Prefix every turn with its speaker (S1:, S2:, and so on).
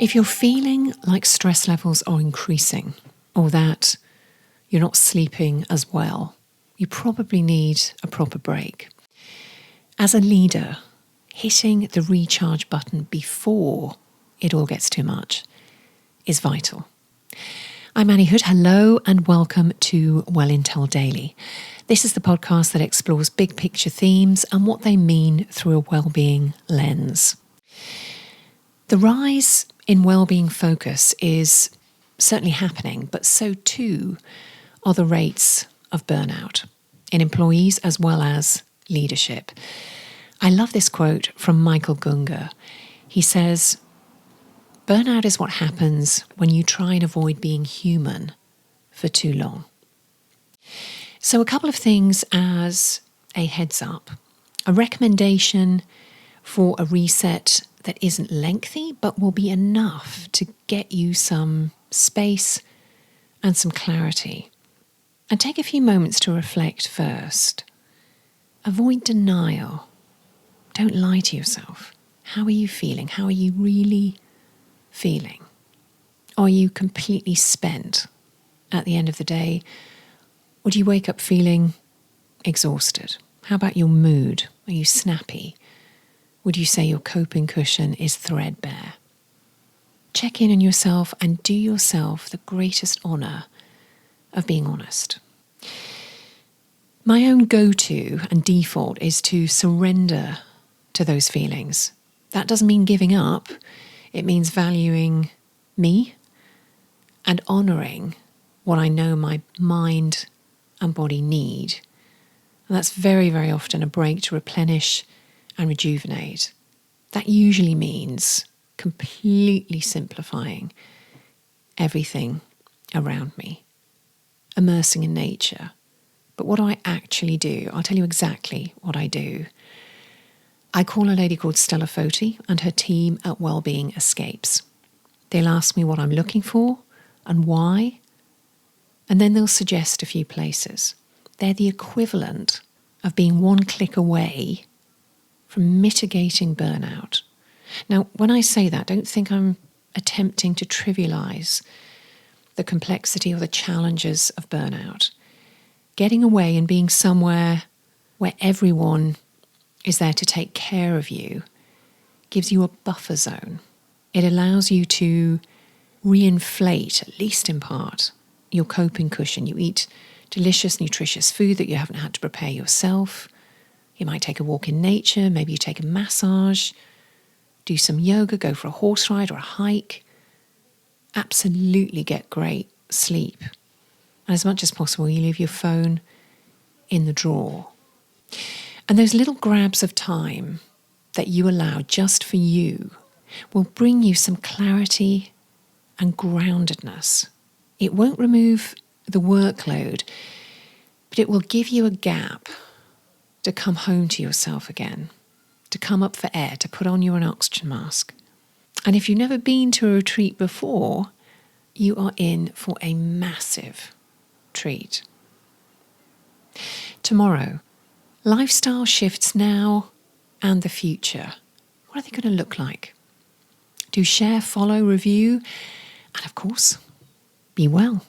S1: If you're feeling like stress levels are increasing or that you're not sleeping as well, you probably need a proper break. As a leader, hitting the recharge button before it all gets too much is vital. I'm Annie Hood. Hello and welcome to Well Intel Daily. This is the podcast that explores big picture themes and what they mean through a well-being lens. The rise in well-being focus is certainly happening, but so too are the rates of burnout in employees as well as leadership. I love this quote from Michael Gungor. He says, "Burnout is what happens when you try and avoid being human for too long." So a couple of things as a heads up. A recommendation for a reset that isn't lengthy but will be enough to get you some space and some clarity. And take a few moments to reflect first. Avoid denial. Don't lie to yourself. How are you feeling? How are you really feeling? Are you completely spent at the end of the day? Or do you wake up feeling exhausted? How about your mood? Are you snappy? Would you say your coping cushion is threadbare? Check in on yourself and do yourself the greatest honour of being honest. My own go-to and default is to surrender to those feelings. That doesn't mean giving up. It means valuing me and honouring what I know my mind and body need. And that's very, very often a break to replenish and rejuvenate. That usually means completely simplifying everything around me, immersing in nature. But what do I actually do? I'll tell you exactly what I do. I call a lady called Stella Foti and her team at Wellbeing Escapes. They'll ask me what I'm looking for and why, and then they'll suggest a few places. They're the equivalent of being one click away from mitigating burnout. Now, when I say that, don't think I'm attempting to trivialise the complexity or the challenges of burnout. Getting away and being somewhere where everyone is there to take care of you gives you a buffer zone. It allows you to reinflate, at least in part, your coping cushion. You eat delicious, nutritious food that you haven't had to prepare yourself. You might take a walk in nature, maybe you take a massage, do some yoga, go for a horse ride or a hike. Absolutely get great sleep. And as much as possible, you leave your phone in the drawer. And those little grabs of time that you allow just for you will bring you some clarity and groundedness. It won't remove the workload, but it will give you a gap to come home to yourself again, to come up for air, to put on your own oxygen mask. And if you've never been to a retreat before, you are in for a massive treat. Tomorrow, lifestyle shifts now and the future. What are they going to look like? Do share, follow, review, and of course, be well.